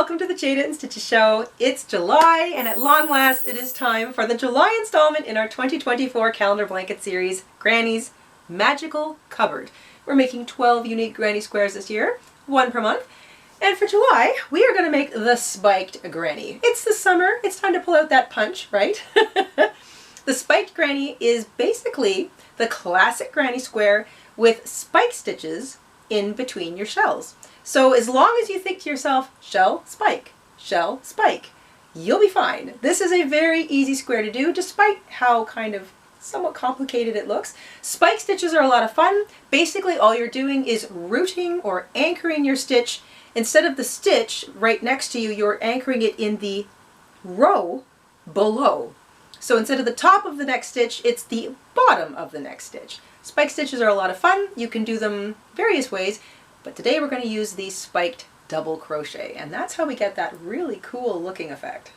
welcome to the Jayda InStitches show. It's July, and at long last it is time for the July installment in our 2024 calendar blanket series, Granny's Magical Cupboard. We're making 12 unique granny squares this year, one per month. And for July, we are going to make the spiked granny. It's the summer, it's time to pull out that punch, right? The spiked granny is basically the classic granny square with spike stitches in between your shells. So as long as you think to yourself, shell, spike, you'll be fine. This is a very easy square to do, despite how kind of somewhat complicated it looks. Spike stitches are a lot of fun. Basically, all you're doing is rooting or anchoring your stitch. Instead of the stitch right next to you, you're anchoring it in the row below. So instead of the top of the next stitch, it's the bottom of the next stitch. Spike stitches are a lot of fun. You can do them various ways. But today we're going to use the spiked double crochet, and that's how we get that really cool looking effect.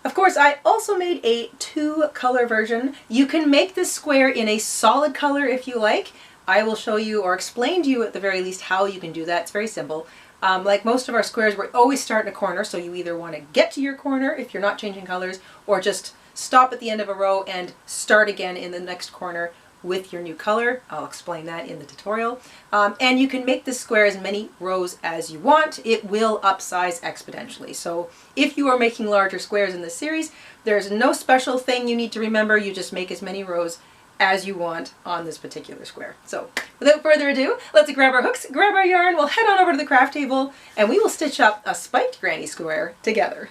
Of course, I also made a 2-color version. You can make this square in a solid color if you like. I will show you or explain to you at the very least how you can do that. It's very simple. Like most of our squares, we always start in a corner, so you either want to get to your corner if you're not changing colors, or just stop at the end of a row and start again in the next corner with your new color. I'll explain that in the tutorial. And you can make this square as many rows as you want. It will upsize exponentially. So if you are making larger squares in this series, there's no special thing you need to remember. You just make as many rows as you want on this particular square. So without further ado, let's grab our hooks, grab our yarn, we'll head on over to the craft table, and we will stitch up a spiked granny square together.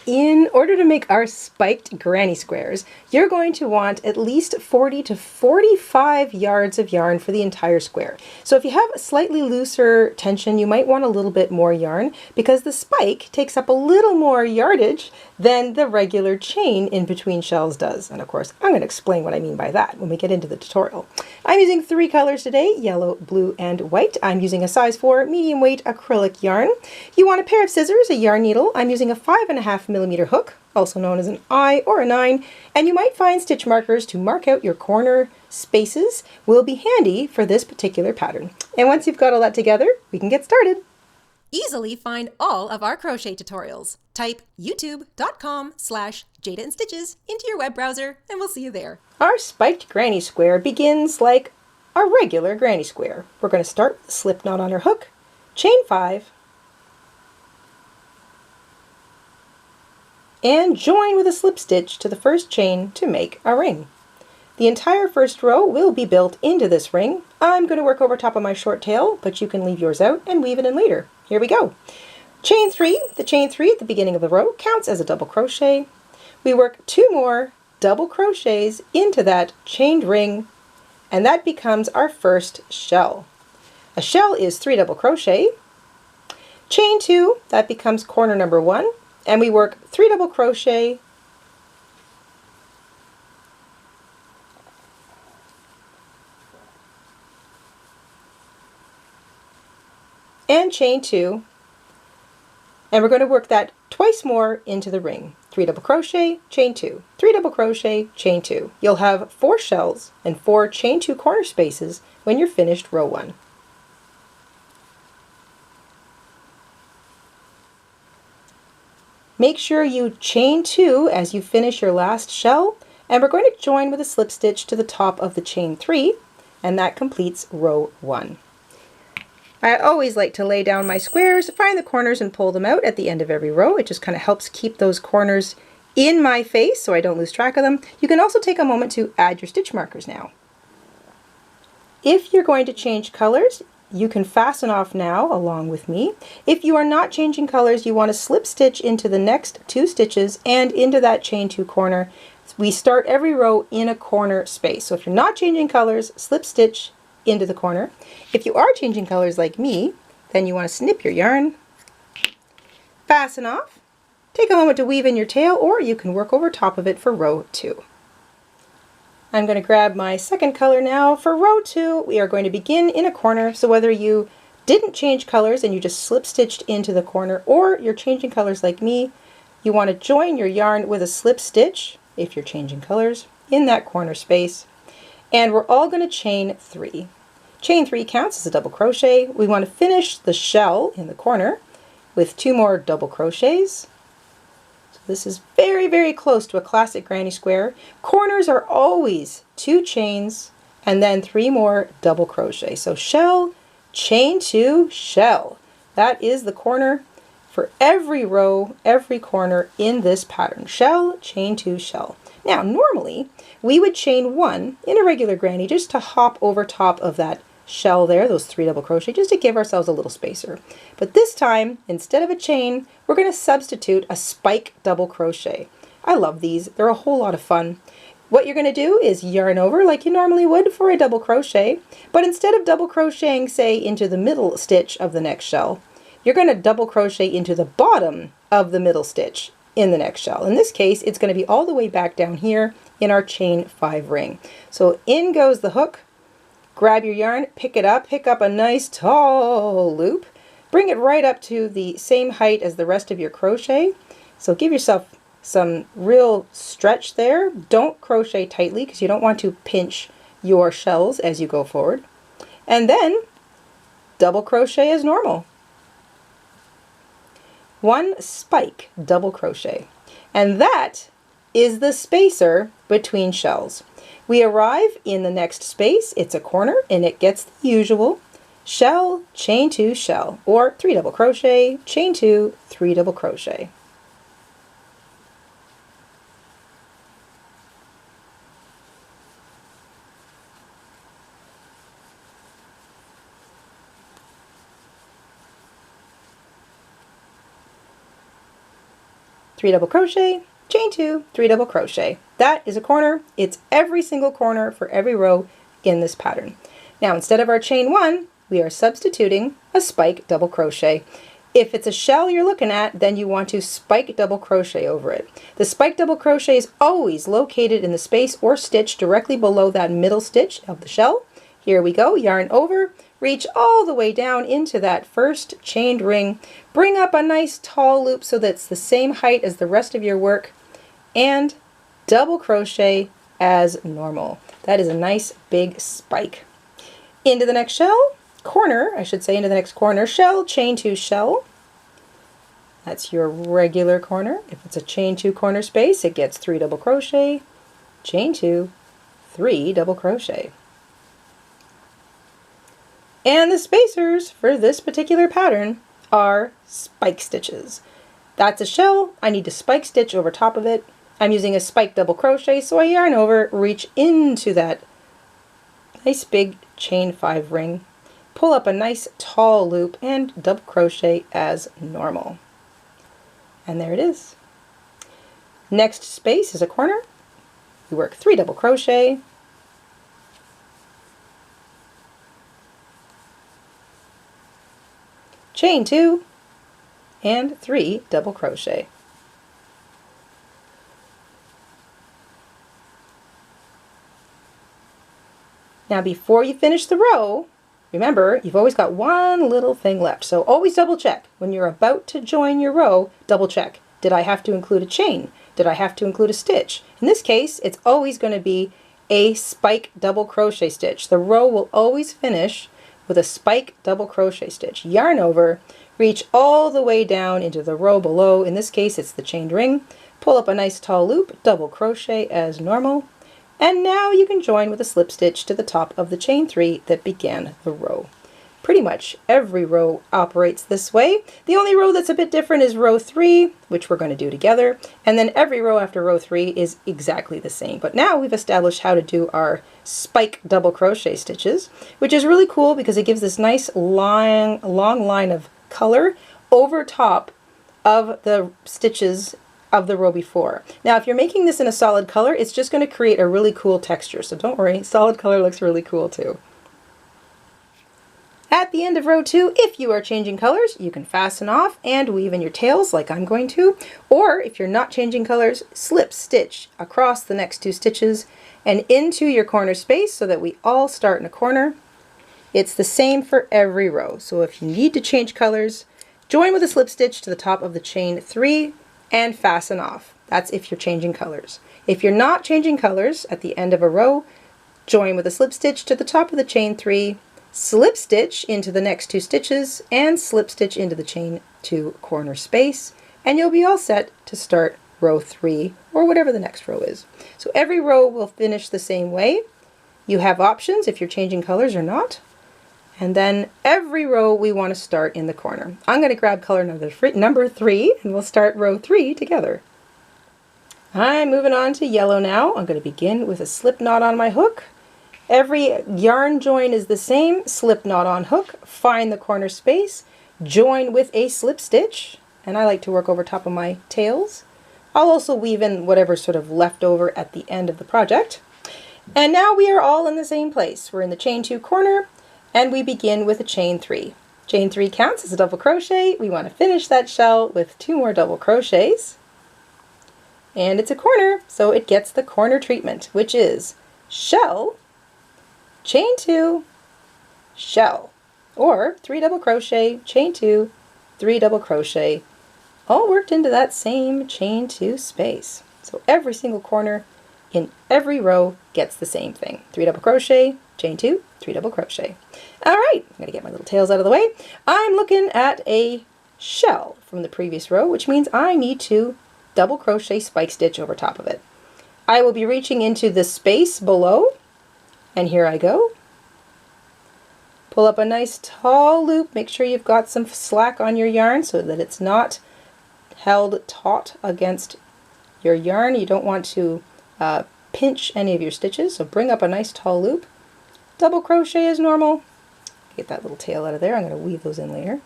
In order to make our spiked granny squares, you're going to want at least 40 to 45 yards of yarn for the entire square. So if you have a slightly looser tension, you might want a little bit more yarn because the spike takes up a little more yardage than the regular chain in between shells does. And of course, I'm going to explain what I mean by that when we get into the tutorial. I'm using 3 colors today, yellow, blue, and white. I'm using a size 4 medium weight acrylic yarn. You want a pair of scissors, a yarn needle. I'm using a 5.5mm hook, also known as an eye or a 9, and you might find stitch markers to mark out your corner spaces will be handy for this particular pattern. And once you've got all that together, we can get started. Easily find all of our crochet tutorials. Type youtube.com/Jayda InStitches into your web browser and we'll see you there. Our spiked granny square begins like a regular granny square. We're going to start with a slip knot on our hook, chain 5, and join with a slip stitch to the first chain to make a ring. The entire first row will be built into this ring. I'm going to work over top of my short tail, but you can leave yours out and weave it in later. Here we go. Chain 3, the chain 3 at the beginning of the row counts as a double crochet. We work 2 more double crochets into that chained ring, and that becomes our first shell. A shell is 3 double crochet. Chain 2, that becomes corner number 1, and we work 3 double crochet and chain 2, and we're going to work that twice more into the ring. 3 double crochet, chain 2, 3 double crochet, chain 2. You'll have 4 shells and 4 chain 2 corner spaces when you're finished row 1. Make sure you chain 2 as you finish your last shell, and we're going to join with a slip stitch to the top of the chain 3, and that completes row 1. I always like to lay down my squares, find the corners and pull them out at the end of every row. It just kind of helps keep those corners in my face so I don't lose track of them. You can also take a moment to add your stitch markers now. If you're going to change colors, you can fasten off now along with me. If you are not changing colors, you want to slip stitch into the next 2 stitches and into that chain 2 corner. We start every row in a corner space. So if you're not changing colors, slip stitch into the corner. If you are changing colors like me, then you want to snip your yarn, fasten off, take a moment to weave in your tail, or you can work over top of it for row 2. I'm going to grab my second color now. For row 2, we are going to begin in a corner, so whether you didn't change colors and you just slip stitched into the corner, or you're changing colors like me, you want to join your yarn with a slip stitch, if you're changing colors, in that corner space. And we're all going to chain 3. Chain 3 counts as a double crochet. We want to finish the shell in the corner with 2 more double crochets. So this is very, very close to a classic granny square. Corners are always 2 chains and then 3 more double crochet. So shell, chain 2, shell. That is the corner for every row, every corner in this pattern. Shell, chain 2, shell. Now, normally we would chain 1 in a regular granny just to hop over top of that shell there, those 3 double crochet, just to give ourselves a little spacer. But this time, instead of a chain, we're going to substitute a spike double crochet. I love these. They're a whole lot of fun. What you're going to do is yarn over like you normally would for a double crochet, but instead of double crocheting, say, into the middle stitch of the next shell, you're going to double crochet into the bottom of the middle stitch in the next shell. In this case, it's going to be all the way back down here in our chain 5 ring. So in goes the hook, grab your yarn, pick it up, pick up a nice tall loop, bring it right up to the same height as the rest of your crochet. So give yourself some real stretch there. Don't crochet tightly because you don't want to pinch your shells as you go forward. And then double crochet as normal. 1 spike double crochet. And that is the spacer between shells. We arrive in the next space, it's a corner, and it gets the usual shell, chain 2, shell, or 3 double crochet, chain 2, 3 double crochet. Three double crochet, chain 2, 3 double crochet. That is a corner. It's every single corner for every row in this pattern. Now, instead of our chain 1, we are substituting a spike double crochet. If it's a shell you're looking at, then you want to spike double crochet over it. The spike double crochet is always located in the space or stitch directly below that middle stitch of the shell. Here we go, yarn over, reach all the way down into that first chained ring, bring up a nice tall loop so that it's the same height as the rest of your work, and double crochet as normal. That is a nice big spike. Into the next shell, corner, I should say into the next corner, shell, chain 2, shell. That's your regular corner. If it's a chain 2 corner space, it gets 3 double crochet, chain 2, 3 double crochet. And the spacers for this particular pattern are spike stitches. That's a shell. I need to spike stitch over top of it. I'm using a spike double crochet, so I yarn over, reach into that nice big chain 5 ring, pull up a nice tall loop, and double crochet as normal. And there it is. Next space is a corner. We work 3 double crochet, chain 2, and 3 double crochet. Now before you finish the row, remember you've always got one little thing left. So always double check. When you're about to join your row, double check. Did I have to include a chain? Did I have to include a stitch? In this case, it's always going to be a spike double crochet stitch. The row will always finish with a spike double crochet stitch. Yarn over, reach all the way down into the row below. In this case, it's the chained ring. Pull up a nice tall loop, double crochet as normal. And now you can join with a slip stitch to the top of the chain 3 that began the row. Pretty much every row operates this way. The only row that's a bit different is row 3, which we're going to do together, and then every row after row 3 is exactly the same. But now we've established how to do our spike double crochet stitches, which is really cool because it gives this nice long line of color over top of the stitches of the row before. Now if you're making this in a solid color, it's just going to create a really cool texture, so don't worry, solid color looks really cool too. At the end of row 2, if you are changing colors, you can fasten off and weave in your tails like I'm going to, or if you're not changing colors, slip stitch across the next 2 stitches and into your corner space so that we all start in a corner. It's the same for every row, so if you need to change colors, join with a slip stitch to the top of the chain 3 and fasten off. That's if you're changing colors. If you're not changing colors at the end of a row, join with a slip stitch to the top of the chain 3, slip stitch into the next 2 stitches and slip stitch into the chain 2 corner space, and you'll be all set to start row 3 or whatever the next row is. So every row will finish the same way. You have options if you're changing colors or not. And then every row we want to start in the corner. I'm going to grab color number 3 and we'll start row 3 together. I'm moving on to yellow now. I'm going to begin with a slip knot on my hook. Every yarn join is the same. Slip knot on hook, find the corner space, join with a slip stitch, and I like to work over top of my tails. I'll also weave in whatever's sort of left over at the end of the project. And now we are all in the same place. We're in the chain 2 corner, and we begin with a chain 3. Chain 3 counts as a double crochet. We want to finish that shell with 2 more double crochets. And it's a corner, so it gets the corner treatment, which is shell, chain 2, shell, or 3 double crochet, chain 2, 3 double crochet, all worked into that same chain 2 space. So every single corner in every row gets the same thing. 3 double crochet, chain 2, 3 double crochet. All right, I'm going to get my little tails out of the way. I'm looking at a shell from the previous row, which means I need to double crochet spike stitch over top of it. I will be reaching into the space below, and here I go. Pull up a nice tall loop. Make sure you've got some slack on your yarn so that it's not held taut against your yarn. You don't want to pinch any of your stitches, so bring up a nice tall loop. Double crochet as normal. Get that little tail out of there. I'm going to weave those in later.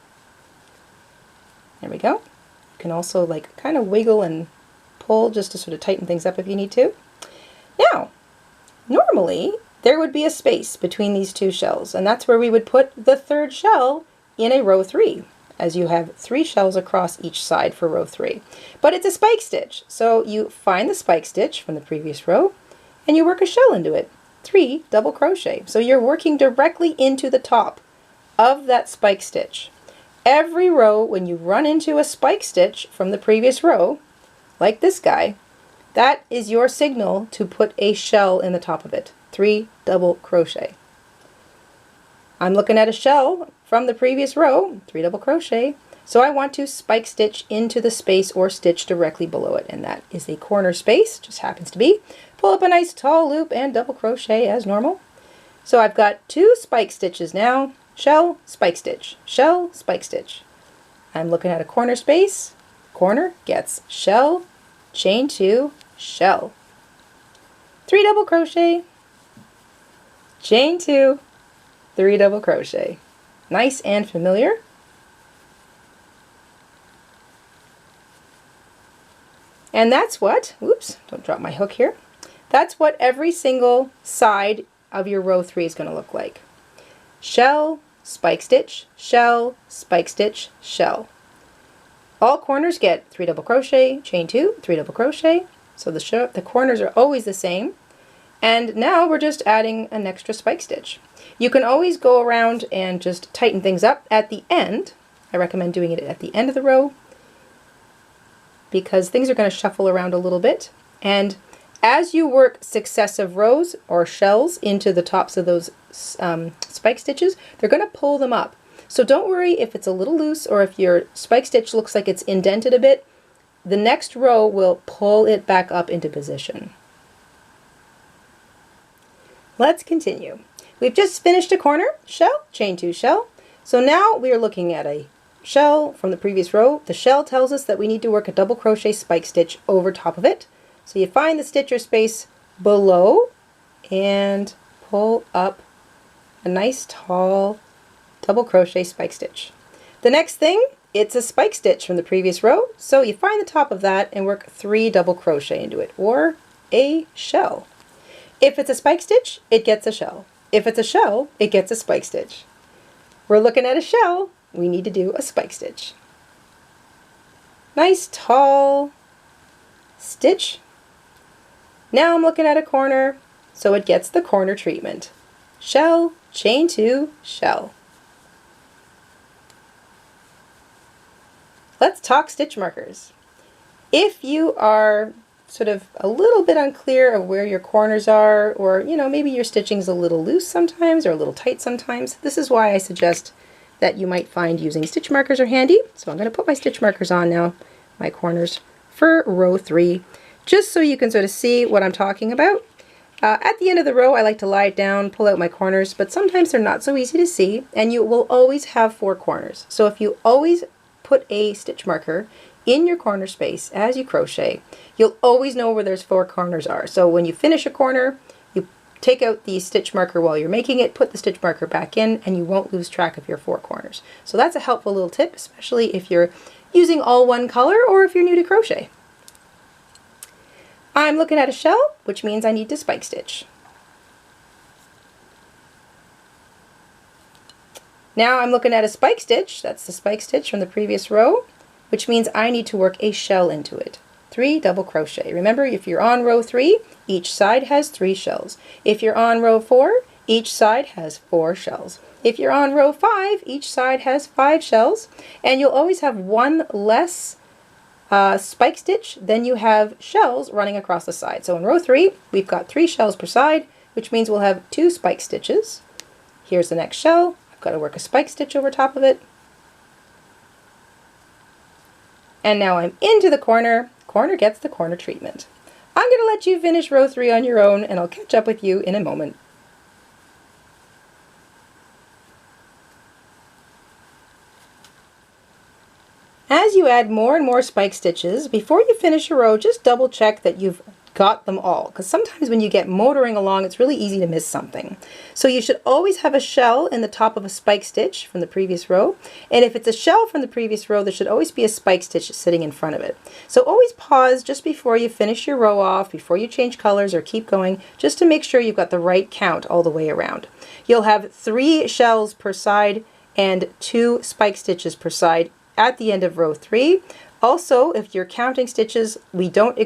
There we go. You can also like kind of wiggle and pull just to sort of tighten things up if you need to. Now, normally there would be a space between these 2 shells, and that's where we would put the 3rd shell in a row 3, as you have 3 shells across each side for row 3. But it's a spike stitch, so you find the spike stitch from the previous row and you work a shell into it. 3 double crochet. So you're working directly into the top of that spike stitch. Every row, when you run into a spike stitch from the previous row, like this guy, that is your signal to put a shell in the top of it. 3 double crochet. I'm looking at a shell from the previous row, 3 double crochet, so I want to spike stitch into the space or stitch directly below it, and that is a corner space, just happens to be. Pull up a nice tall loop and double crochet as normal. So I've got 2 spike stitches now. Shell, spike stitch, shell, spike stitch. I'm looking at a corner space. Corner gets shell, chain 2, shell. 3 double crochet, chain 2, 3 double crochet. Nice and familiar. And that's what, oops, don't drop my hook here. That's what every single side of your row 3 is going to look like. Shell, spike stitch, shell, spike stitch, shell. All corners get 3 double crochet, chain 2, 3 double crochet. So the corners are always the same. And now we're just adding an extra spike stitch. You can always go around and just tighten things up at the end. I recommend doing it at the end of the row because things are going to shuffle around a little bit. And as you work successive rows or shells into the tops of those spike stitches, they're going to pull them up. So don't worry if it's a little loose or if your spike stitch looks like it's indented a bit. The next row will pull it back up into position. Let's continue. We've just finished a corner, shell, chain 2, shell. So now we are looking at a shell from the previous row. The shell tells us that we need to work a double crochet spike stitch over top of it. So you find the stitch or space below and pull up a nice tall double crochet spike stitch. The next thing, it's a spike stitch from the previous row. So you find the top of that and work 3 double crochet into it, or a shell. If it's a spike stitch, it gets a shell. If it's a shell, it gets a spike stitch. We're looking at a shell, we need to do a spike stitch. Nice tall stitch. Now I'm looking at a corner, so it gets the corner treatment. Shell, chain 2, shell. Let's talk stitch markers. If you are sort of a little bit unclear of where your corners are, or maybe your stitching's a little loose sometimes or a little tight sometimes, this is why I suggest that you might find using stitch markers are handy. So I'm going to put my stitch markers on now, my corners for row 3, just so you can sort of see what I'm talking about. At the end of the row, I like to lie it down, pull out my corners, but sometimes they're not so easy to see, and you will always have 4 corners. So if you always put a stitch marker in your corner space as you crochet, you'll always know where those 4 corners are. So when you finish a corner, you take out the stitch marker while you're making it, put the stitch marker back in, and you won't lose track of your 4 corners. So that's a helpful little tip, especially if you're using all one color or if you're new to crochet. I'm looking at a shell, which means I need to spike stitch. Now I'm looking at a spike stitch, that's the spike stitch from the previous row, which means I need to work a shell into it. 3 double crochet. Remember, if you're on row 3, each side has 3 shells. If you're on row 4, each side has 4 shells. If you're on row 5, each side has 5 shells, and you'll always have one less spike stitch than you have shells running across the side. So in row 3, we've got 3 shells per side, which means we'll have 2 spike stitches. Here's the next shell. I've got to work a spike stitch over top of it. And now I'm into the corner. Corner gets the corner treatment. I'm going to let you finish row 3 on your own, and I'll catch up with you in a moment. As you add more and more spike stitches, before you finish a row, just double check that you've got them all, because sometimes when you get motoring along, it's really easy to miss something. So you should always have a shell in the top of a spike stitch from the previous row, and if it's a shell from the previous row, there should always be a spike stitch sitting in front of it. So always pause just before you finish your row off, before you change colors or keep going, just to make sure you've got the right count all the way around. You'll have 3 shells per side and 2 spike stitches per side at the end of row 3. Also, if you're counting stitches, we don't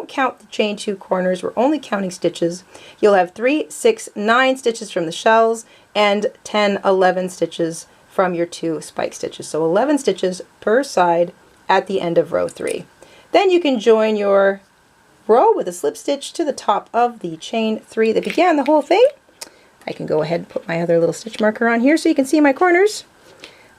count the chain 2 corners, we're only counting stitches. You'll have 3, 6, 9 stitches from the shells and 10, 11 stitches from your 2 spike stitches. So 11 stitches per side at the end of row 3. Then you can join your row with a slip stitch to the top of the chain 3 that began the whole thing. I can go ahead and put my other little stitch marker on here so you can see my corners.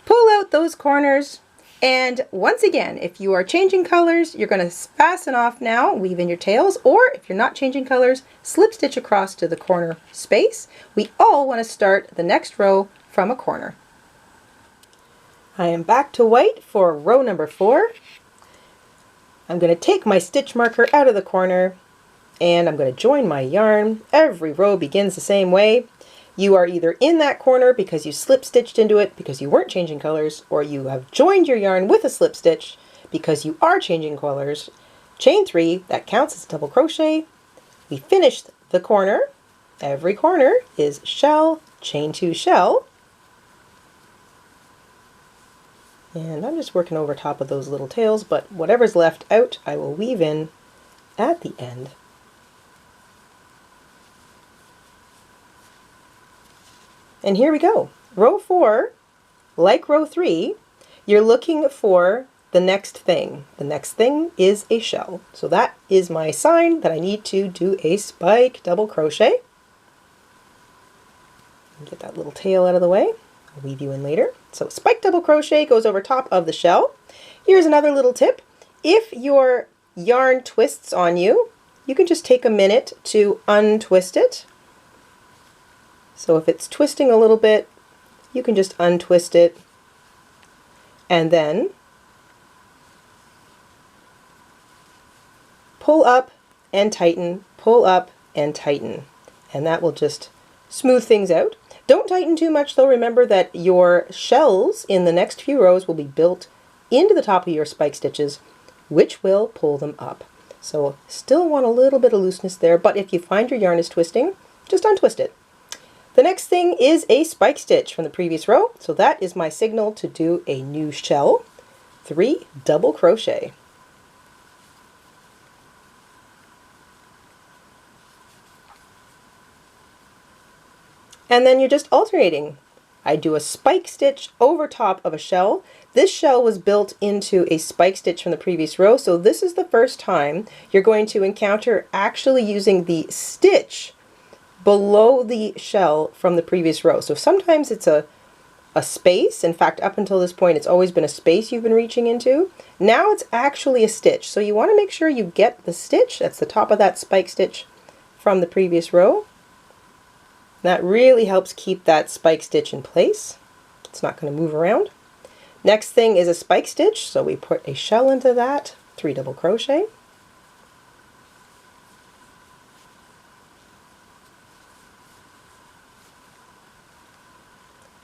Pull out those corners. And once again, if you are changing colors, you're going to fasten off now, weave in your tails, or if you're not changing colors, slip stitch across to the corner space. We all want to start the next row from a corner. I am back to white for row number 4. I'm going to take my stitch marker out of the corner and I'm going to join my yarn. Every row begins the same way. You are either in that corner because you slip stitched into it because you weren't changing colors, or you have joined your yarn with a slip stitch because you are changing colors. Chain 3, that counts as double crochet. We finished the corner. Every corner is shell, chain 2 shell. And I'm just working over top of those little tails, but whatever's left out, I will weave in at the end. And here we go. Row 4, like row 3, you're looking for the next thing. The next thing is a shell. So that is my sign that I need to do a spike double crochet. Get that little tail out of the way. I'll weave you in later. So spike double crochet goes over top of the shell. Here's another little tip. If your yarn twists on you, you can just take a minute to untwist it. So if it's twisting a little bit, you can just untwist it and then pull up and tighten, pull up and tighten, and that will just smooth things out. Don't tighten too much though. Remember that your shells in the next few rows will be built into the top of your spike stitches, which will pull them up. So still want a little bit of looseness there, but if you find your yarn is twisting, just untwist it. The next thing is a spike stitch from the previous row, so that is my signal to do a new shell. 3 double crochet. And then you're just alternating. I do a spike stitch over top of a shell. This shell was built into a spike stitch from the previous row, so this is the first time you're going to encounter actually using the stitch below the shell from the previous row. So sometimes it's a space. In fact, up until this point, it's always been a space you've been reaching into. Now it's actually a stitch. So you want to make sure you get the stitch. That's the top of that spike stitch from the previous row. That really helps keep that spike stitch in place. It's not going to move around. Next thing is a spike stitch. So we put a shell into that, 3 double crochet.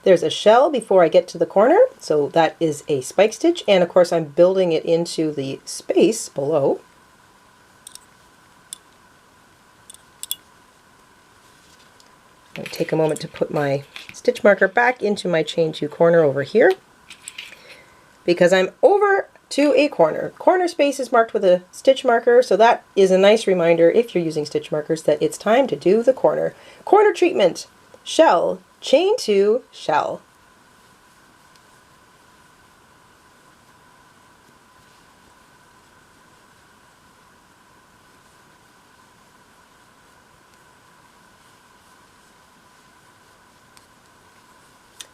There's a shell before I get to the corner, so that is a spike stitch, and of course I'm building it into the space below. I'll take a moment to put my stitch marker back into my chain 2 corner over here, because I'm over to a corner. Corner space is marked with a stitch marker, so that is a nice reminder, if you're using stitch markers, that it's time to do the corner. Corner treatment, shell, chain 2, shell.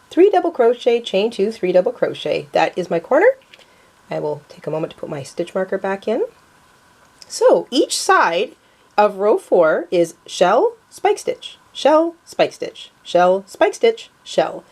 Three double crochet, chain 2, 3 double crochet. That is my corner. I will take a moment to put my stitch marker back in. So each side of row 4 is shell, spike stitch, shell, spike stitch, shell, spike stitch, shell.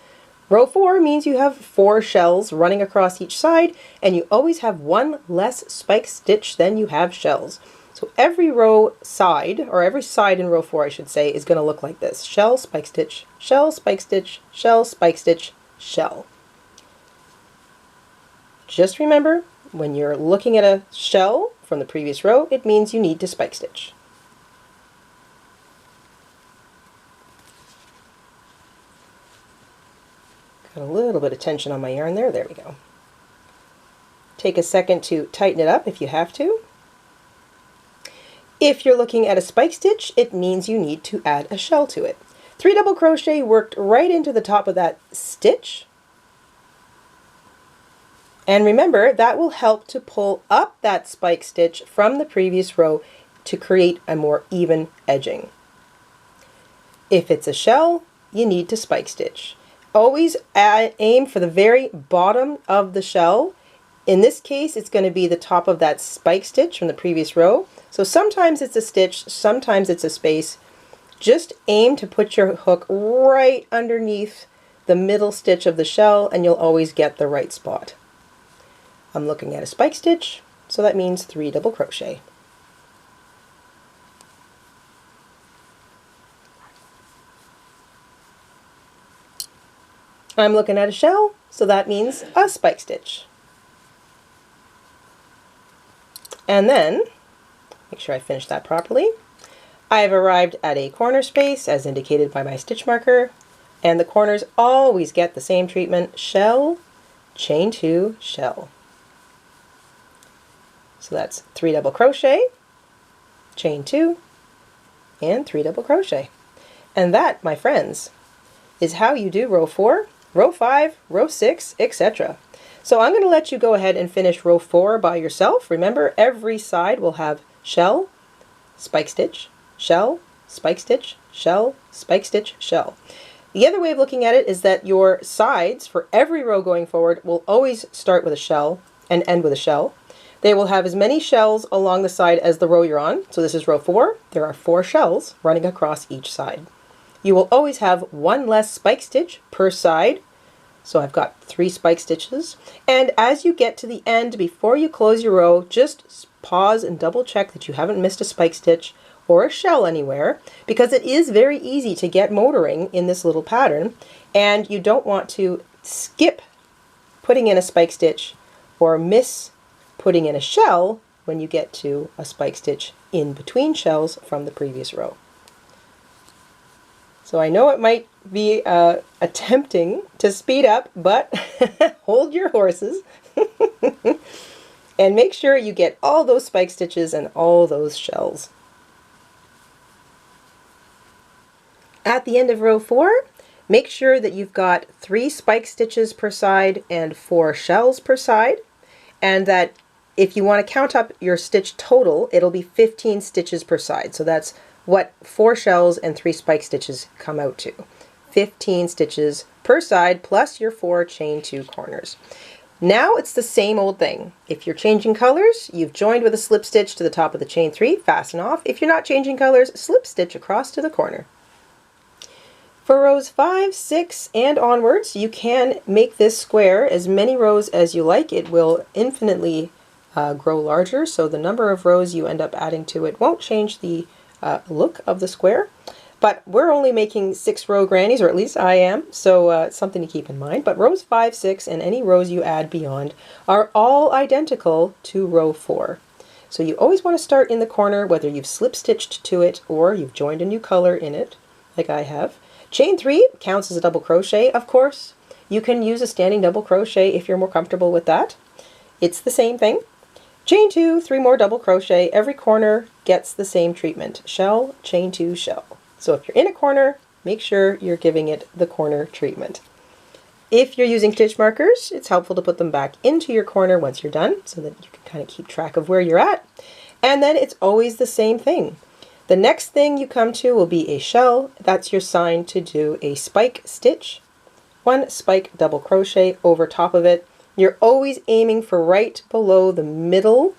Row 4 means you have 4 shells running across each side, and you always have 1 less spike stitch than you have shells. So every row side, or every side in row 4 I should say, is going to look like this. Shell, spike stitch, shell, spike stitch, shell, spike stitch, shell. Just remember, when you're looking at a shell from the previous row, it means you need to spike stitch. Got a little bit of tension on my yarn there. There we go. Take a second to tighten it up if you have to. If you're looking at a spike stitch, it means you need to add a shell to it. 3 double crochet worked right into the top of that stitch. And remember, that will help to pull up that spike stitch from the previous row to create a more even edging. If it's a shell, you need to spike stitch. Always aim for the very bottom of the shell. In this case, it's going to be the top of that spike stitch from the previous row. So sometimes it's a stitch, sometimes it's a space. Just aim to put your hook right underneath the middle stitch of the shell, and you'll always get the right spot. I'm looking at a spike stitch, so that means 3 double crochet. I'm looking at a shell, so that means a spike stitch. And then, make sure I finish that properly, I have arrived at a corner space as indicated by my stitch marker, and the corners always get the same treatment: shell, chain 2, shell. So that's 3 double crochet, chain 2, and 3 double crochet. And that, my friends, is how you do row 4, row 5, row 6, etc. So I'm going to let you go ahead and finish row 4 by yourself. Remember, every side will have shell, spike stitch, shell, spike stitch, shell, spike stitch, shell. The other way of looking at it is that your sides for every row going forward will always start with a shell and end with a shell. They will have as many shells along the side as the row you're on. So this is row 4. There are 4 shells running across each side. You will always have 1 less spike stitch per side. So I've got 3 spike stitches. And as you get to the end, before you close your row, just pause and double check that you haven't missed a spike stitch or a shell anywhere, because it is very easy to get motoring in this little pattern, and you don't want to skip putting in a spike stitch or miss putting in a shell when you get to a spike stitch in between shells from the previous row. So I know it might be attempting to speed up, but hold your horses and make sure you get all those spike stitches and all those shells. At the end of row 4, Make sure that you've got 3 spike stitches per side and 4 shells per side, and that if you want to count up your stitch total, it'll be 15 stitches per side. So that's what 4 shells and 3 spike stitches come out to. 15 stitches per side plus your 4 chain 2 corners. Now it's the same old thing. If you're changing colors, you've joined with a slip stitch to the top of the chain 3, fasten off. If you're not changing colors, slip stitch across to the corner. For rows 5, 6, and onwards, you can make this square as many rows as you like. It will infinitely grow larger, so the number of rows you end up adding to it won't change the look of the square. But we're only making 6-row grannies, or at least I am, so it's something to keep in mind. But rows 5, 6, and any rows you add beyond are all identical to row 4. So you always want to start in the corner, whether you've slip stitched to it or you've joined a new color in it, like I have. Chain 3 counts as a double crochet, of course. You can use a standing double crochet if you're more comfortable with that. It's the same thing. Chain 2, 3 more double crochet. Every corner gets the same treatment. Shell, chain 2, shell. So if you're in a corner, make sure you're giving it the corner treatment. If you're using stitch markers, it's helpful to put them back into your corner once you're done so that you can kind of keep track of where you're at. And then it's always the same thing. The next thing you come to will be a shell. That's your sign to do a spike stitch. 1 spike double crochet over top of it. You're always aiming for right below the middle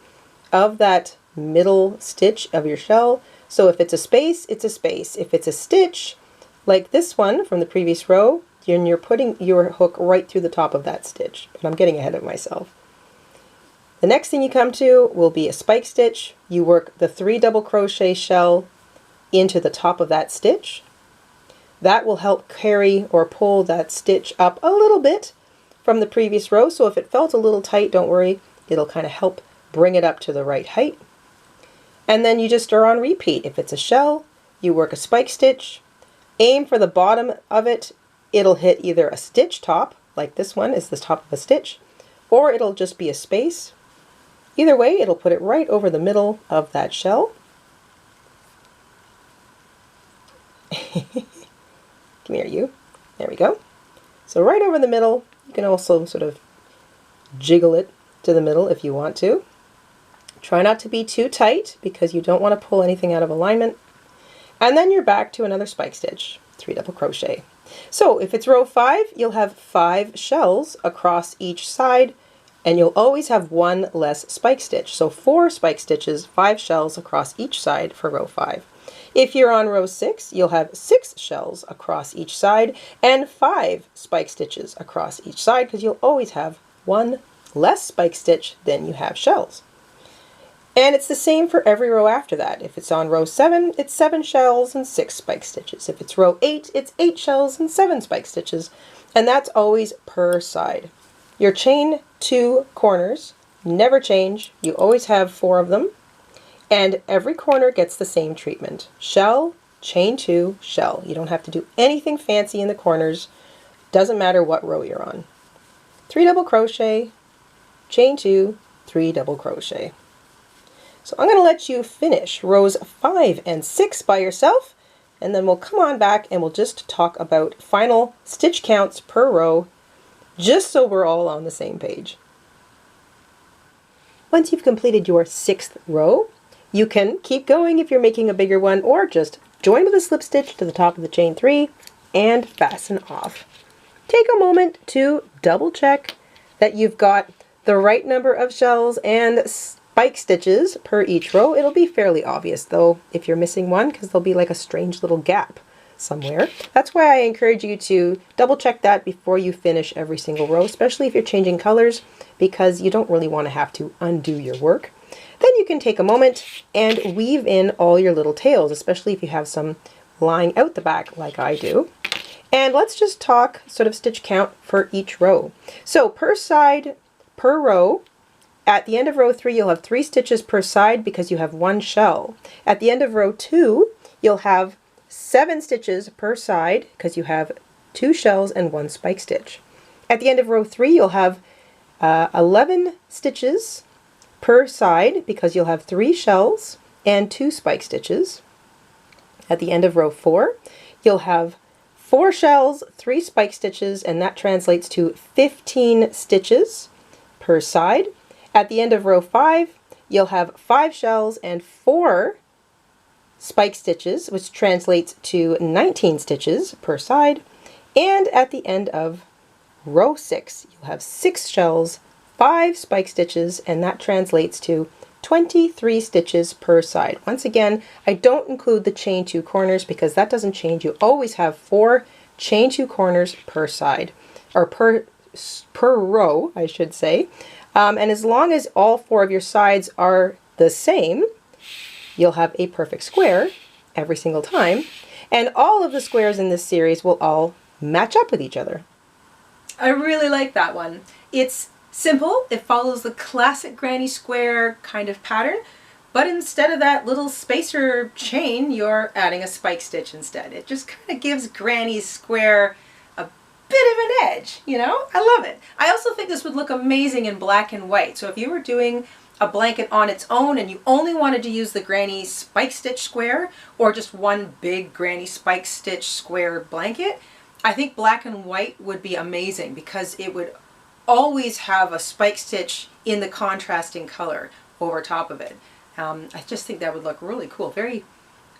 of that middle stitch of your shell. So if it's a space, it's a space. If it's a stitch, like this one from the previous row, then you're putting your hook right through the top of that stitch. But I'm getting ahead of myself. The next thing you come to will be a spike stitch. You work the 3 double crochet shell into the top of that stitch. That will help carry or pull that stitch up a little bit from the previous row. So if it felt a little tight, don't worry. It'll kind of help bring it up to the right height. And then you just are on repeat. If it's a shell, you work a spike stitch. Aim for the bottom of it. It'll hit either a stitch top, like this one is the top of a stitch, or it'll just be a space. Either way, it'll put it right over the middle of that shell. Come here, you. There we go. So right over the middle. You can also sort of jiggle it to the middle if you want to. Try not to be too tight because you don't want to pull anything out of alignment. And then you're back to another spike stitch, 3 double crochet. So if it's row 5, you'll have 5 shells across each side, and you'll always have 1 less spike stitch. So 4 spike stitches, 5 shells across each side for row 5. If you're on row 6, you'll have 6 shells across each side and 5 spike stitches across each side, because you'll always have 1 less spike stitch than you have shells. And it's the same for every row after that. If it's on row 7, it's 7 shells and 6 spike stitches. If it's row 8, it's 8 shells and 7 spike stitches. And that's always per side. Your chain 2 corners never change. You always have 4 of them. And every corner gets the same treatment. Shell, chain 2, shell. You don't have to do anything fancy in the corners. Doesn't matter what row you're on. 3 double crochet, chain 2, 3 double crochet. So I'm going to let you finish rows 5 and 6 by yourself, and then we'll come on back and we'll just talk about final stitch counts per row, just so we're all on the same page. Once you've completed your 6th row, you can keep going if you're making a bigger one, or just join with a slip stitch to the top of the chain 3 and fasten off. Take a moment to double check that you've got the right number of shells and spike stitches per each row. It'll be fairly obvious though if you're missing one, because there'll be like a strange little gap somewhere. That's why I encourage you to double check that before you finish every single row, especially if you're changing colors, because you don't really want to have to undo your work. Then you can take a moment and weave in all your little tails, especially if you have some lying out the back like I do. And let's just talk sort of stitch count for each row. So per side, per row, at the end of row 3, you'll have 3 stitches per side because you have 1 shell. At the end of row 2, you'll have 7 stitches per side because you have 2 shells and 1 spike stitch. At the end of row 3, you'll have 11 stitches per side because you'll have 3 shells and 2 spike stitches. At the end of row 4, you'll have 4 shells, 3 spike stitches, and that translates to 15 stitches per side. At the end of row 5, you'll have 5 shells and 4 spike stitches, which translates to 19 stitches per side. And at the end of row 6, you'll have 6 shells, 5 spike stitches, and that translates to 23 stitches per side. Once again, I don't include the chain 2 corners because that doesn't change. You always have 4 chain 2 corners per side, or per row, I should say. And as long as all 4 of your sides are the same, you'll have a perfect square every single time. And all of the squares in this series will all match up with each other. I really like that one. It's simple. It follows the classic granny square kind of pattern, but instead of that little spacer chain, you're adding a spike stitch instead. It just kind of gives granny's square a bit of an edge, you know? I love it. I also think this would look amazing in black and white. So if you were doing a blanket on its own and you only wanted to use the granny spike stitch square or just one big granny spike stitch square blanket, I think black and white would be amazing because it would always have a spike stitch in the contrasting color over top of it. I just think that would look really cool. Very,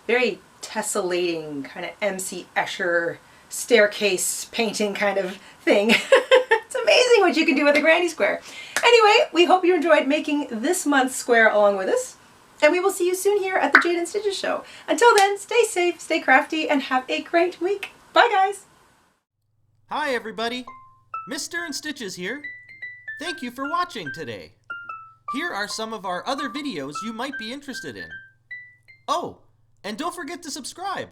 very tessellating, kind of MC Escher staircase painting kind of thing. It's amazing what you can do with a granny square. Anyway, we hope you enjoyed making this month's square along with us, and we will see you soon here at the Jayda and Stitches show. Until then, stay safe, stay crafty, and have a great week. Bye, guys. Hi, everybody. Mr. InStitches here. Thank you for watching today. Here are some of our other videos you might be interested in. Oh, and don't forget to subscribe.